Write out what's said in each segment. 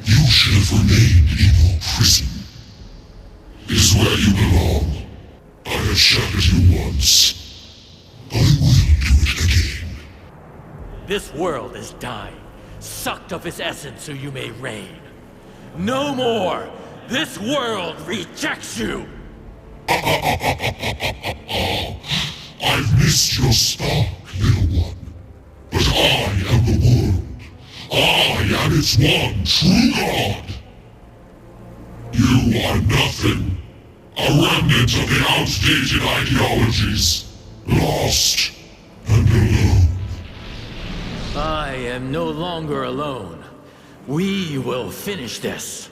You should have remained in your prison. It is where you belong. I have shattered you once. I will do it again. This world is dying, sucked of its essence so you may reign. No more! This world rejects you! I've missed your spark, little one. But I am the world. I am its one true God. You are nothing. A remnant of the outdated ideologies. Lost and alone. I am no longer alone. We will finish this.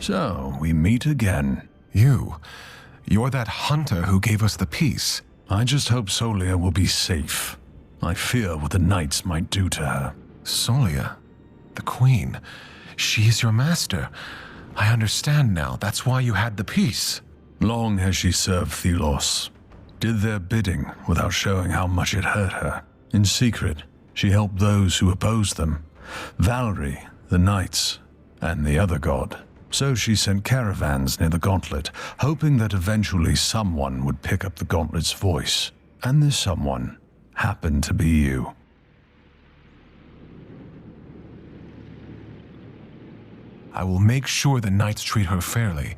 So, we meet again. You're that hunter who gave us the peace. I just hope Solia will be safe. I fear what the Knights might do to her. Solia, the Queen. She is your master. I understand now. That's why you had the peace. Long has she served Thelos. Did their bidding without showing how much it hurt her. In secret, she helped those who opposed them. Valerie, the Knights, and the other god. So she sent caravans near the Gauntlet, hoping that eventually someone would pick up the Gauntlet's voice. And this someone happened to be you. I will make sure the Knights treat her fairly,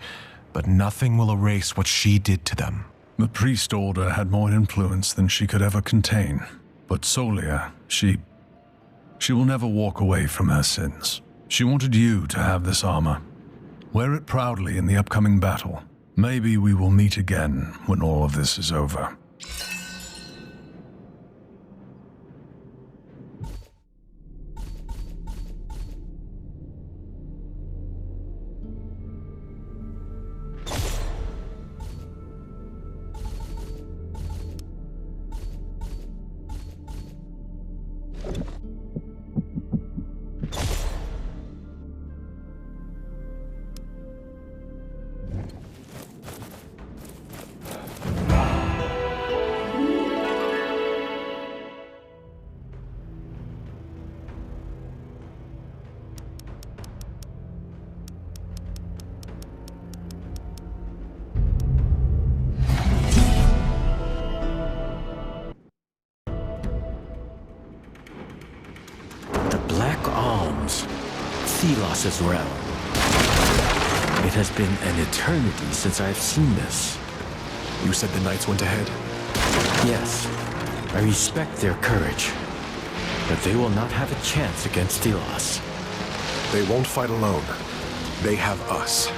but nothing will erase what she did to them. The priest order had more influence than she could ever contain. But Solia, she will never walk away from her sins. She wanted you to have this armor. Wear it proudly in the upcoming battle. Maybe we will meet again when all of this is over. Thelos' realm. It has been an eternity since I have seen this. You said the Knights went ahead? Yes, I respect their courage, but they will not have a chance against Thelos. They won't fight alone. They have us.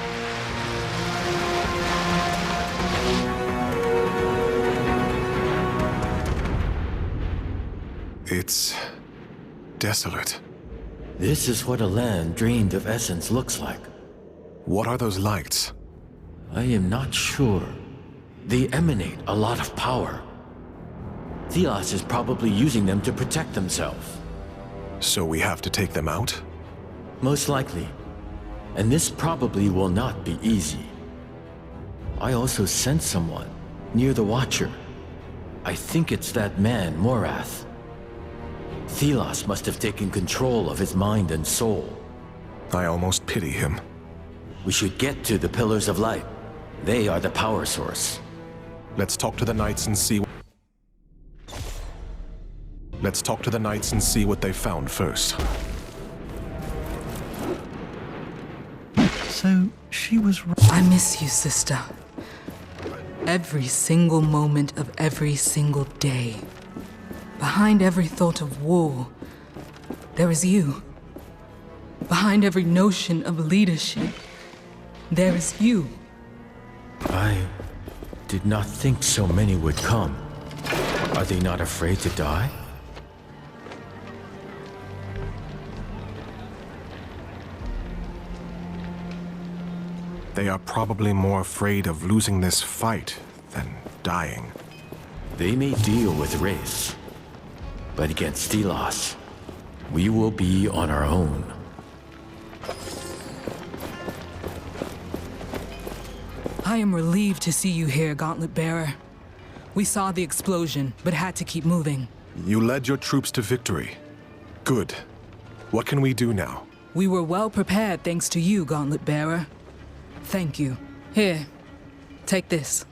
It's desolate. This is what a land drained of essence looks like. What are those lights? I am not sure. They emanate a lot of power. Thelos is probably using them to protect themselves. So we have to take them out? Most likely. And this probably will not be easy. I also sense someone near the Watcher. I think it's that man, Morath. Thelos must have taken control of his mind and soul. I almost pity him. We should get to the Pillars of Light. They are the power source. Let's talk to the Knights and see... Let's talk to the Knights and see what they found first. So, she was... I miss you, sister. Every single moment of every single day. Behind every thought of war, there is you. Behind every notion of leadership, there is you. I did not think so many would come. Are they not afraid to die? They are probably more afraid of losing this fight than dying. They may deal with race, but against Thelos, we will be on our own. I am relieved to see you here, Gauntlet Bearer. We saw the explosion, but had to keep moving. You led your troops to victory. Good. What can we do now? We were well prepared thanks to you, Gauntlet Bearer. Thank you. Here, take this.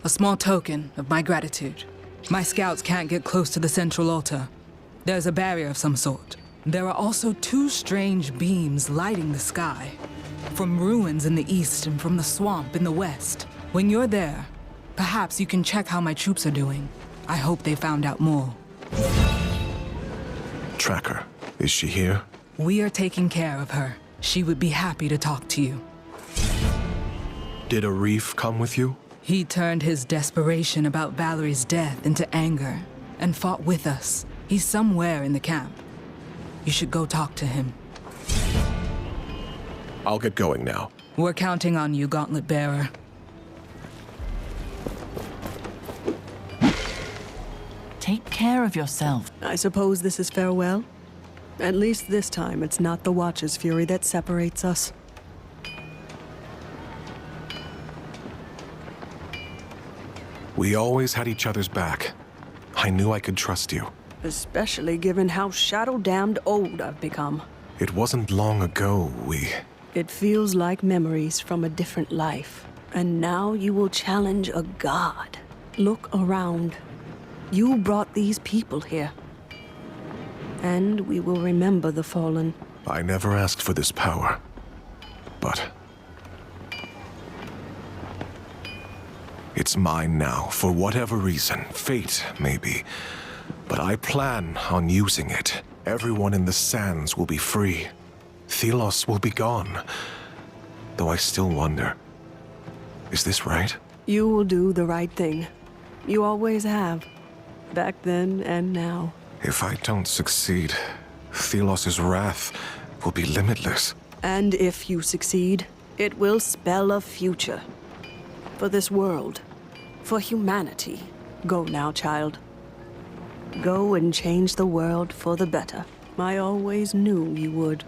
A small token of my gratitude. My scouts can't get close to the central altar. There's a barrier of some sort. There are also two strange beams lighting the sky. From ruins in the east and from the swamp in the west. When you're there, perhaps you can check how my troops are doing. I hope they found out more. Tracker, is she here? We are taking care of her. She would be happy to talk to you. Did Arif come with you? He turned his desperation about Valerie's death into anger and fought with us. He's somewhere in the camp. You should go talk to him. I'll get going now. We're counting on you, Gauntlet Bearer. Take care of yourself. I suppose this is farewell? At least this time it's not the Watcher's fury that separates us. We always had each other's back. I knew I could trust you. Especially given how shadow-damned old I've become. It wasn't long ago It feels like memories from a different life. And now you will challenge a god. Look around. You brought these people here. And we will remember the fallen. I never asked for this power. But it's mine now, for whatever reason. Fate, maybe. But I plan on using it. Everyone in the sands will be free. Thelos will be gone. Though I still wonder, is this right? You will do the right thing. You always have. Back then and now. If I don't succeed, Thelos' wrath will be limitless. And if you succeed, it will spell a future. For this world. For humanity. Go now, child. Go and change the world for the better. I always knew you would.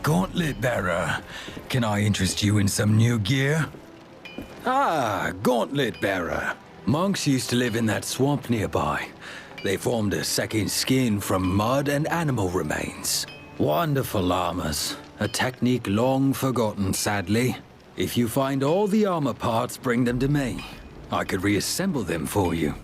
Gauntlet Bearer. Can I interest you in some new gear? Gauntlet Bearer. Monks used to live in that swamp nearby. They formed a second skin from mud and animal remains. Wonderful armors. A technique long forgotten, sadly. If you find all the armor parts, bring them to me. I could reassemble them for you.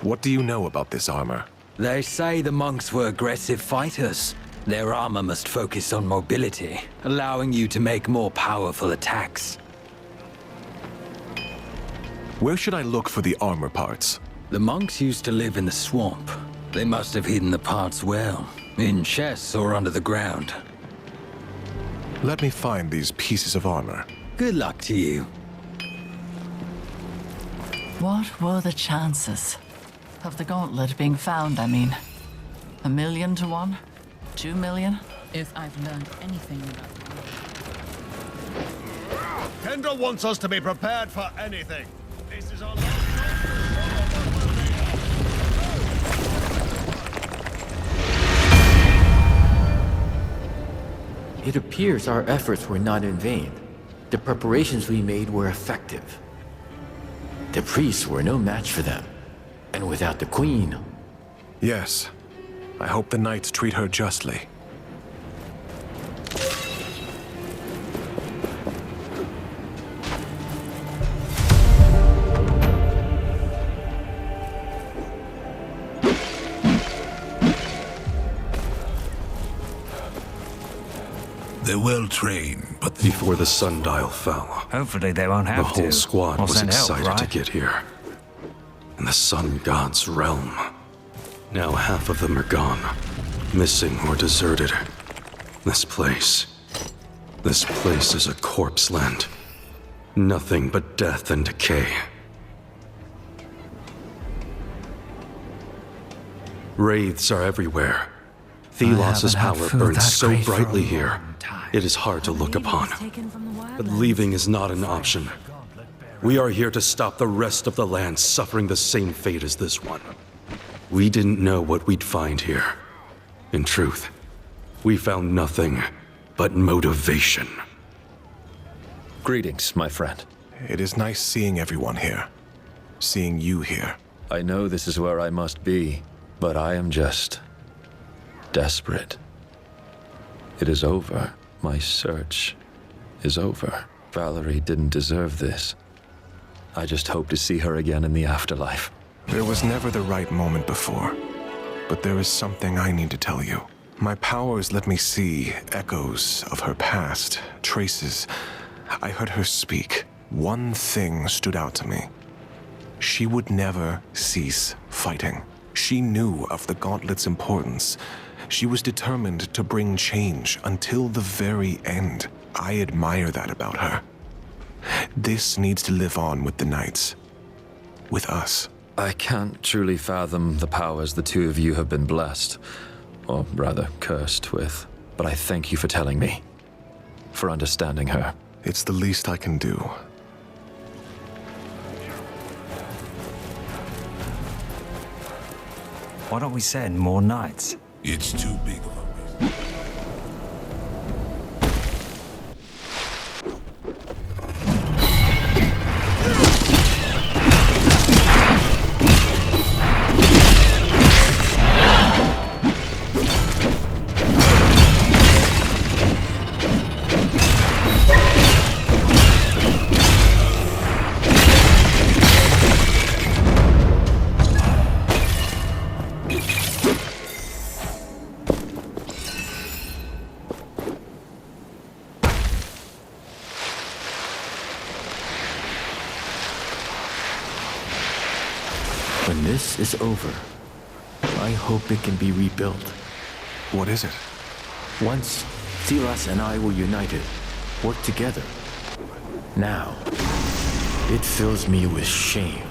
What do you know about this armor? They say the monks were aggressive fighters. Their armor must focus on mobility, allowing you to make more powerful attacks. Where should I look for the armor parts? The monks used to live in the swamp. They must have hidden the parts well, in chests or under the ground. Let me find these pieces of armor. Good luck to you. What were the chances of the gauntlet being found, I mean? 1,000,000 to 1? 2 million? If I've learned anything about Kendra wants us to be prepared for anything. This is our last It appears our efforts were not in vain. The preparations we made were effective. The priests were no match for them. And without the Queen... Yes. I hope the knights treat her justly. They're well trained, but Before the sundial fell, Hopefully they won't have the to. whole squad Or was send help, excited to right? get here. In the sun god's realm. Now half of them are gone. Missing or deserted. This place is a corpse land. Nothing but death and decay. Wraiths are everywhere. Thelos' haven't had power food burns that so great for a brightly long here. time. It is hard to look upon. Taken from the But wildlands. leaving is not an option. We are here to stop the rest of the land suffering the same fate as this one. We didn't know what we'd find here. In truth, we found nothing but motivation. Greetings, my friend. It is nice seeing everyone here. Seeing you here. I know this is where I must be, but I am just desperate. It is over. My search is over. Valerie didn't deserve this. I just hope to see her again in the afterlife. There was never the right moment before. But there is something I need to tell you. My powers let me see echoes of her past, traces. I heard her speak. One thing stood out to me. She would never cease fighting. She knew of the Gauntlet's importance. She was determined to bring change until the very end. I admire that about her. This needs to live on with the Knights. With us. I can't truly fathom the powers the two of you have been blessed, or rather cursed with, but I thank you for telling me, for understanding her. It's the least I can do. Why don't we send more knights? It's too big of a risk. When this is over, I hope it can be rebuilt. What is it? Once, Silas and I were united, worked together. Now, it fills me with shame.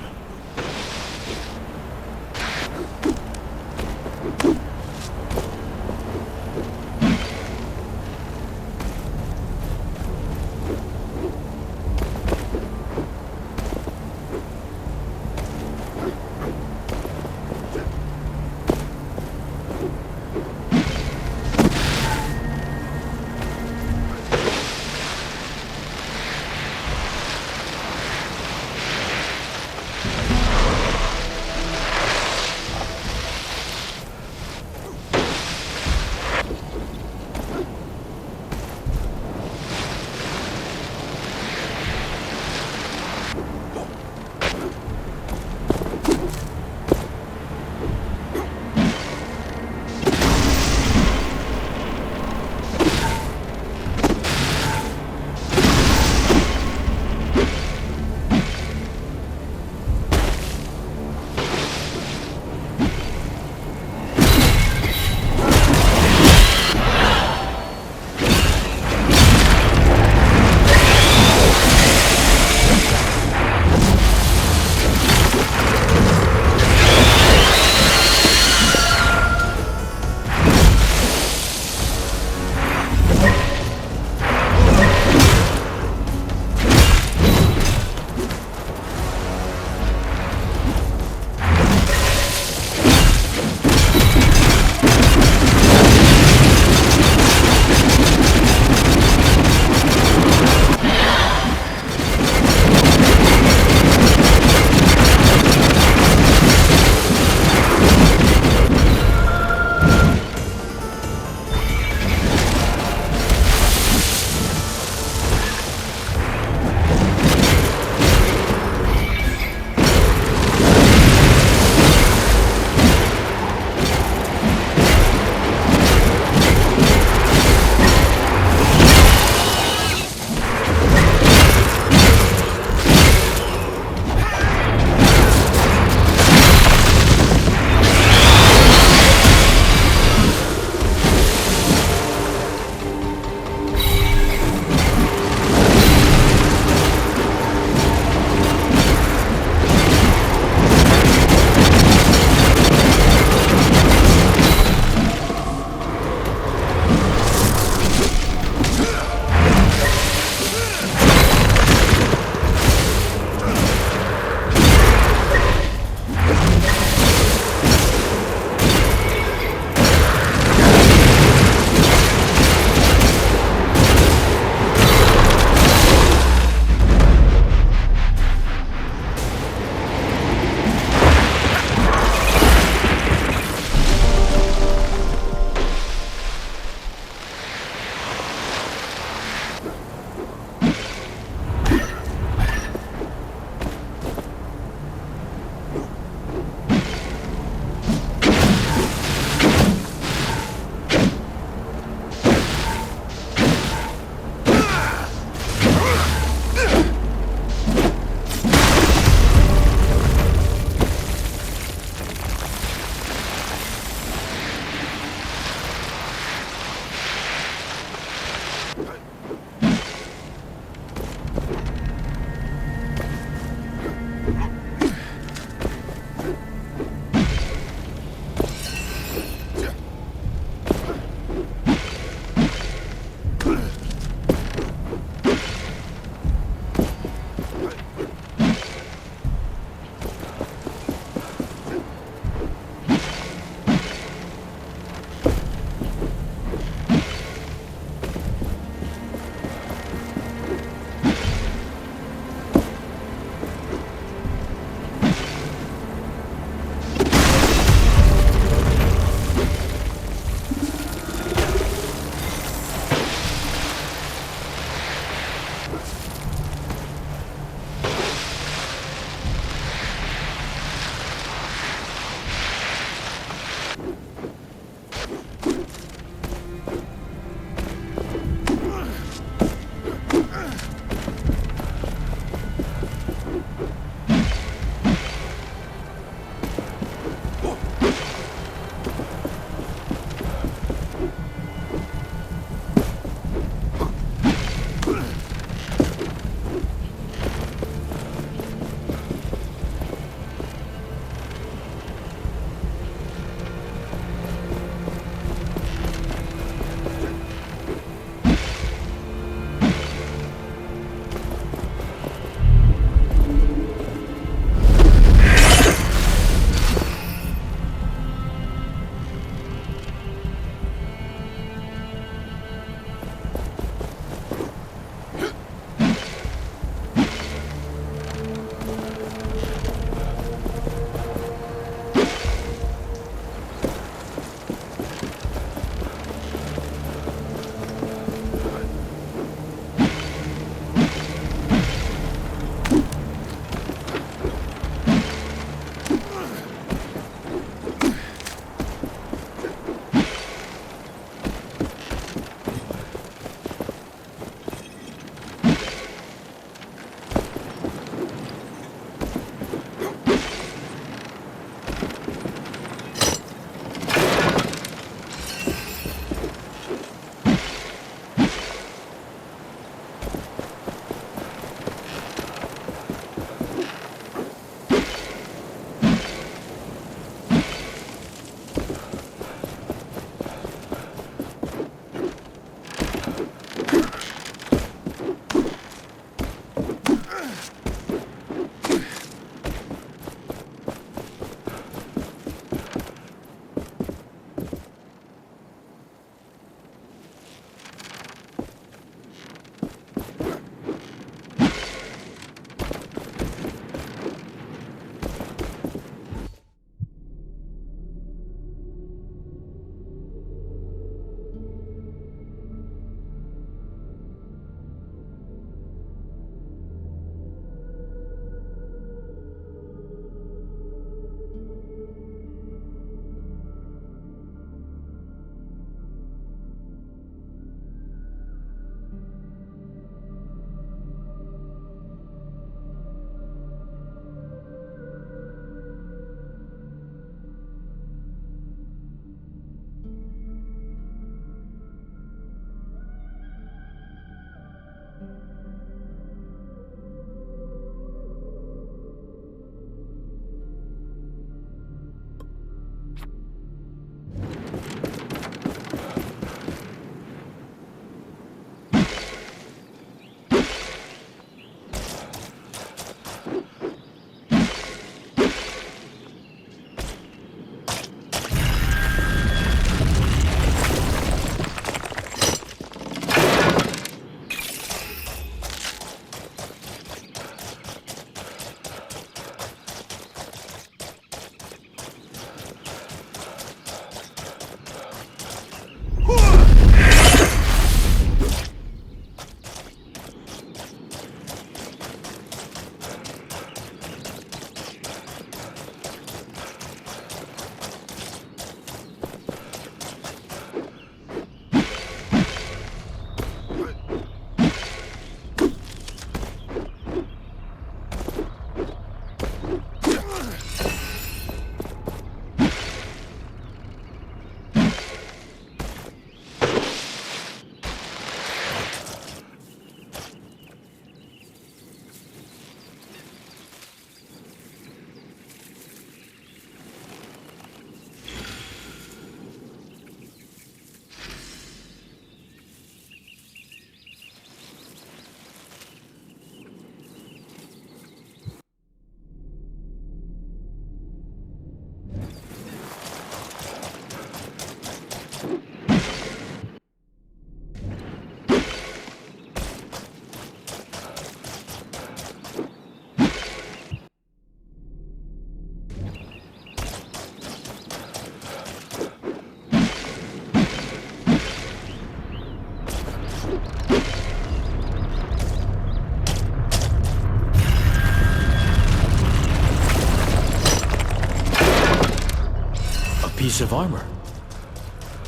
piece of armor.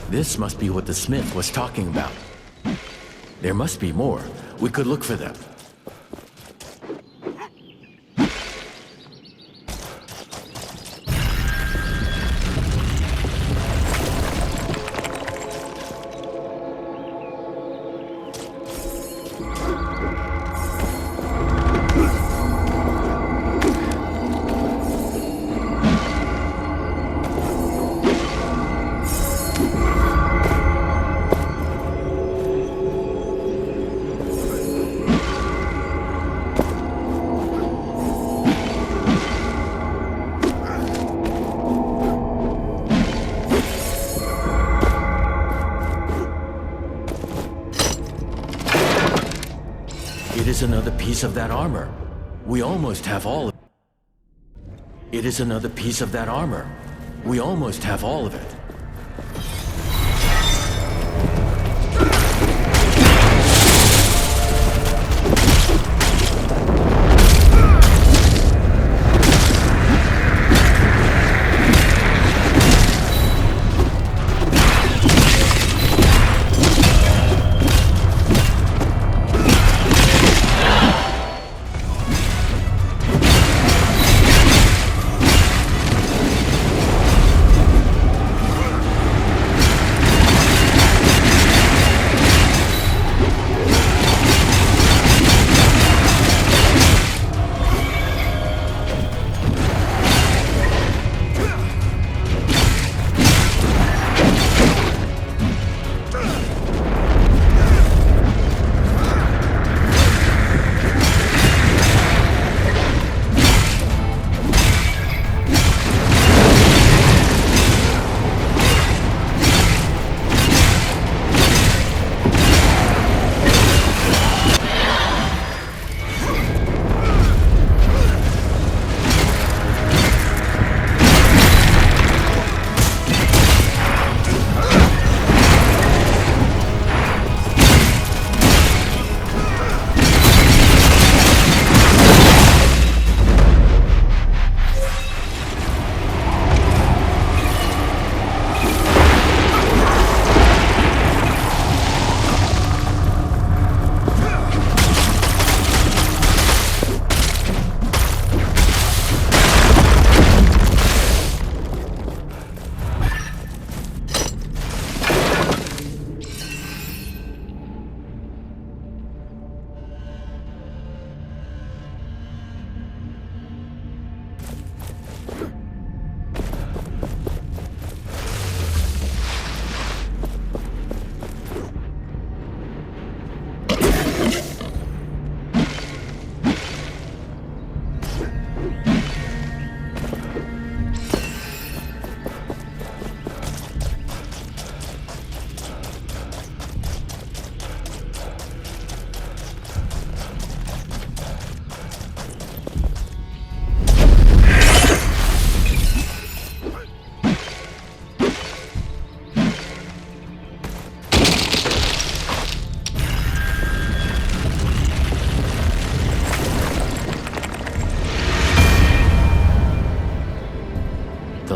This must be what the smith was talking about. There must be more. We could look for them. It is another piece of that armor. We almost have all of it. It is another piece of that armor. We almost have all of it.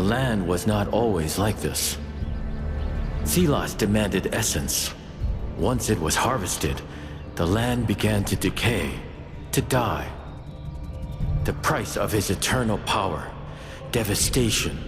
The land was not always like this. Silas demanded essence. Once it was harvested, the land began to decay, to die. The price of his eternal power, devastation.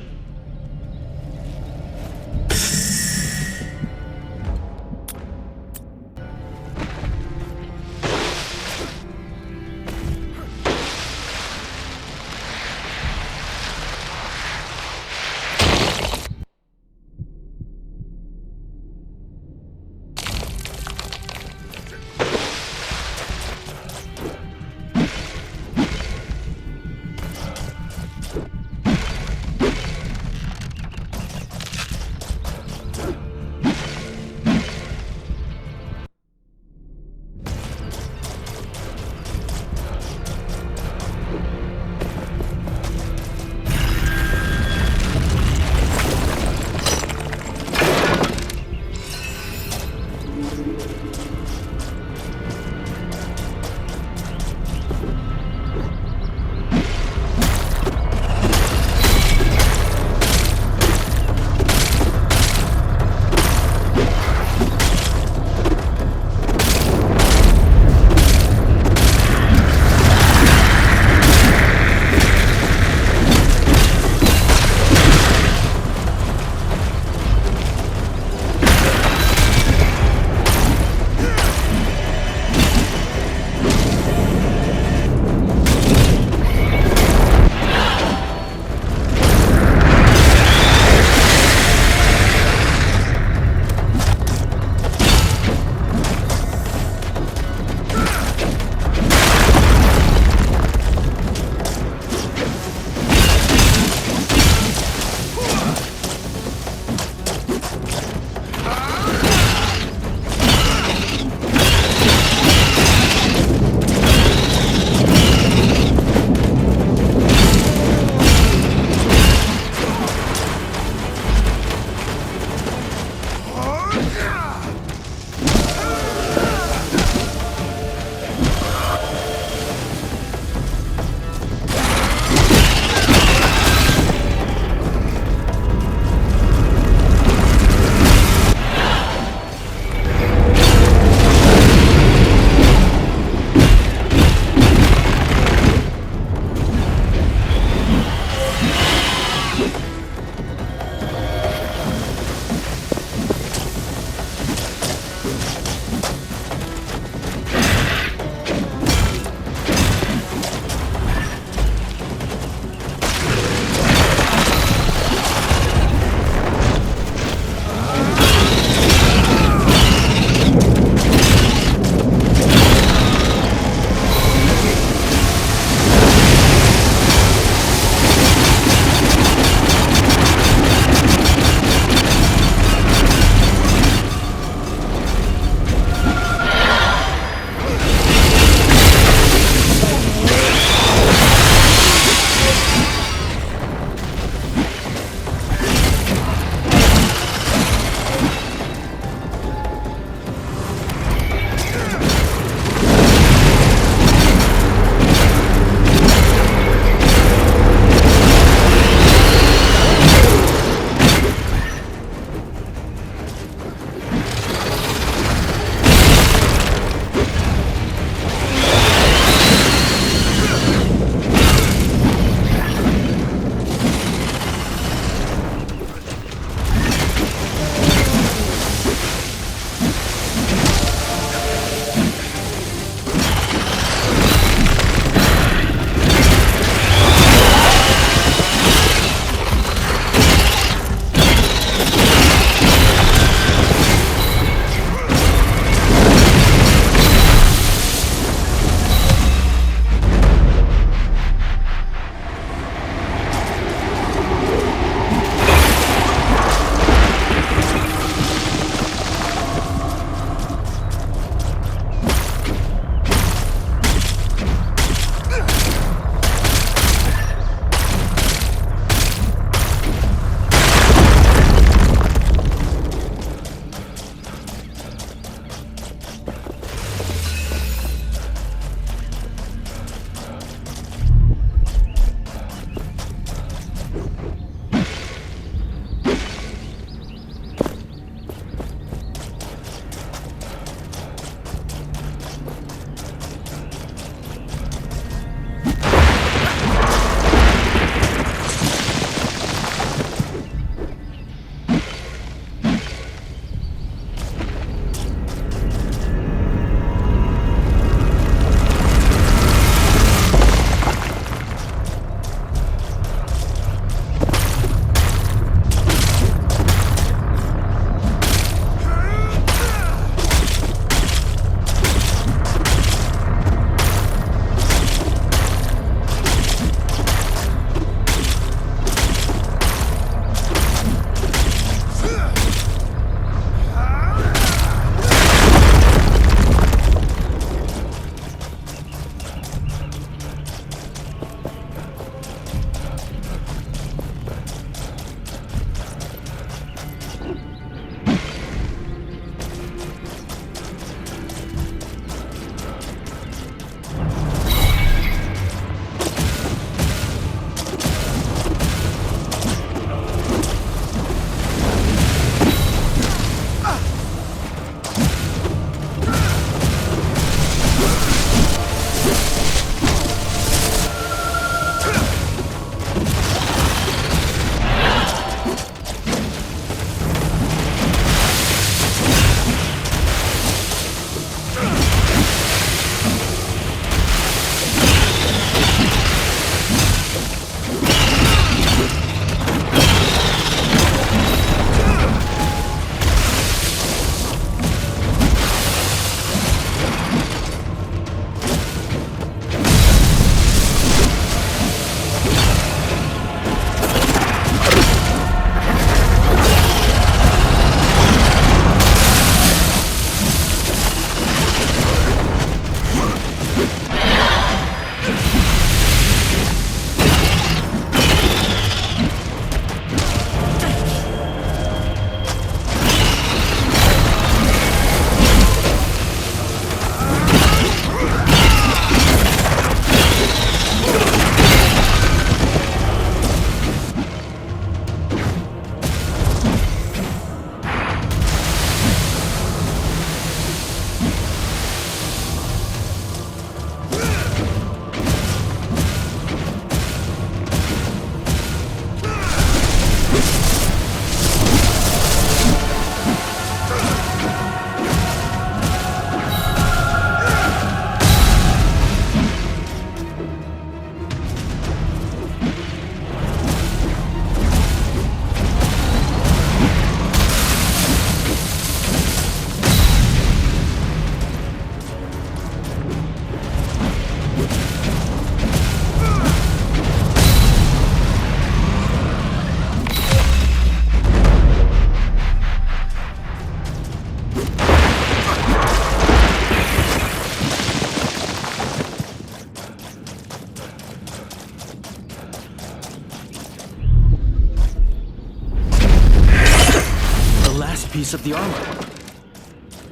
piece of the armor.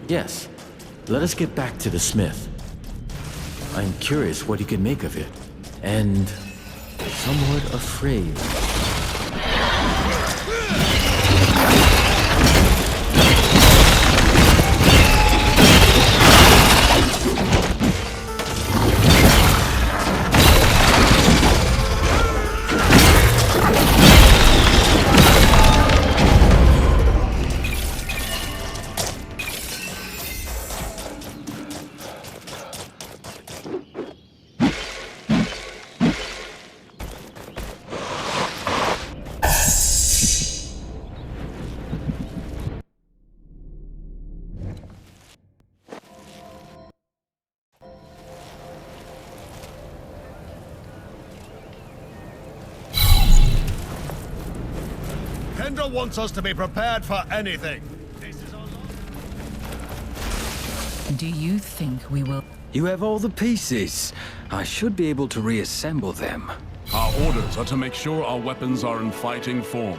Yes, let us get back to the smith. I'm curious what he can make of it, and somewhat afraid. Kendra wants us to be prepared for anything. This is our Do you think we will? You have all the pieces. I should be able to reassemble them. Our orders are to make sure our weapons are in fighting form.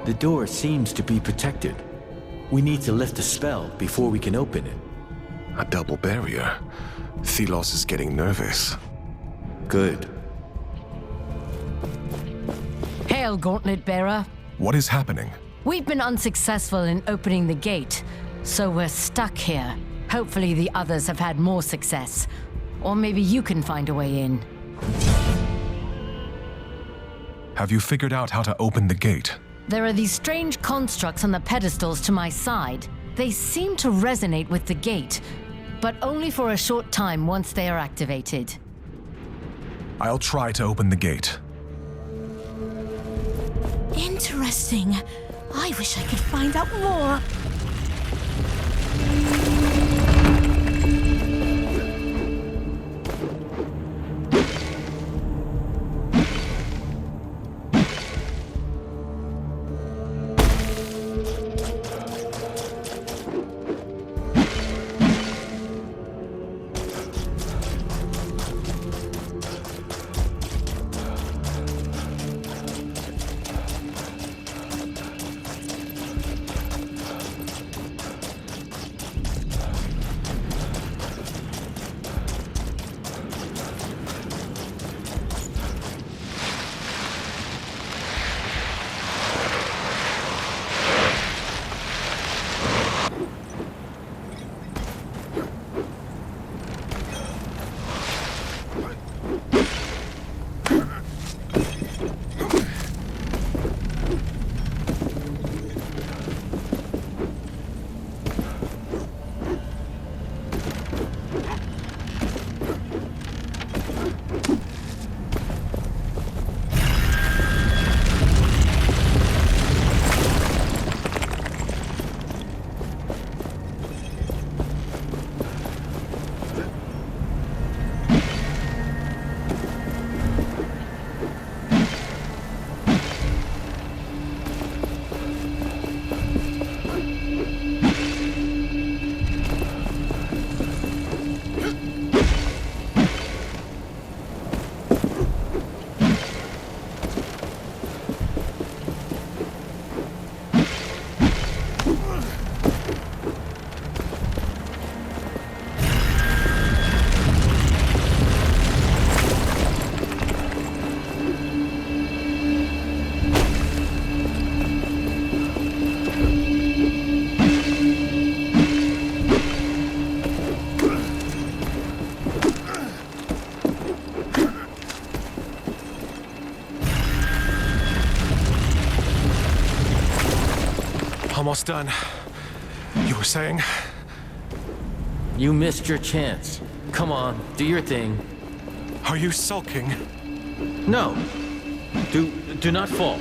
The door seems to be protected. We need to lift the spell before we can open it. A double barrier. Thelos is getting nervous. Good. Hail, Gauntlet Bearer. What is happening? We've been unsuccessful in opening the gate, so we're stuck here. Hopefully the others have had more success. Or maybe you can find a way in. Have you figured out how to open the gate? There are these strange constructs on the pedestals to my side. They seem to resonate with the gate, but only for a short time once they are activated. I'll try to open the gate. Interesting. I wish I could find out more. Almost done. You were saying? You missed your chance. Come on, do your thing. Are you sulking? No. Do not fall.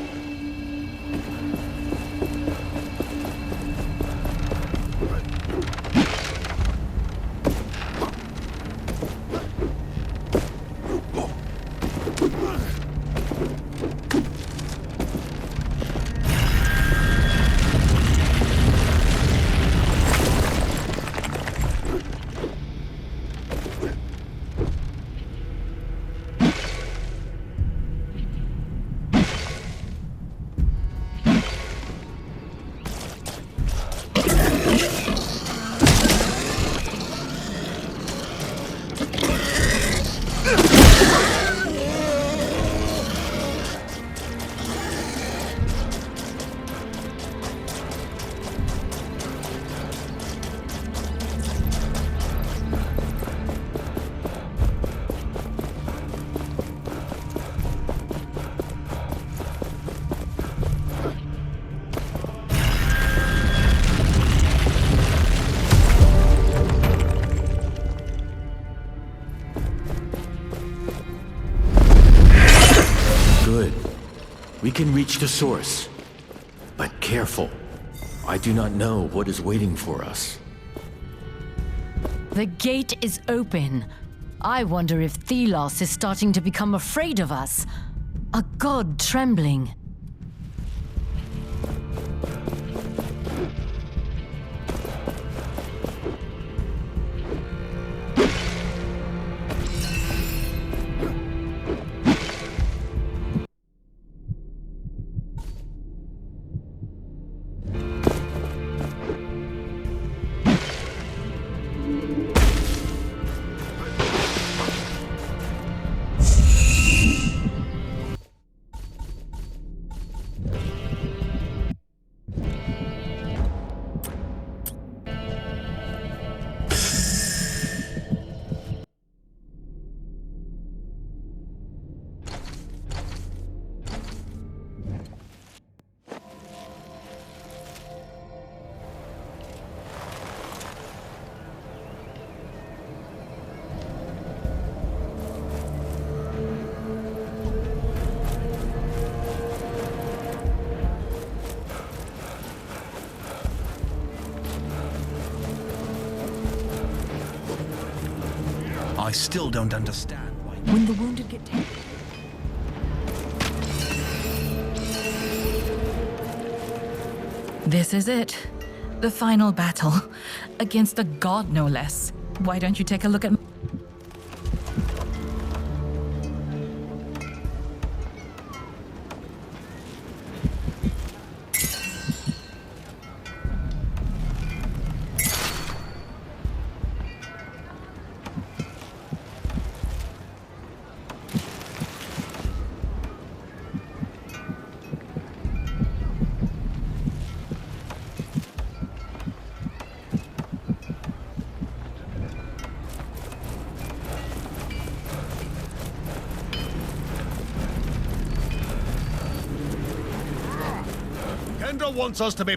We can reach the source. But careful. I do not know what is waiting for us. The gate is open. I wonder if Thelos is starting to become afraid of us. A god trembling. I still don't understand why. When the wounded get taken. This is it. The final battle. Against a god, no less. Why don't you take a look at... Kendra wants us to be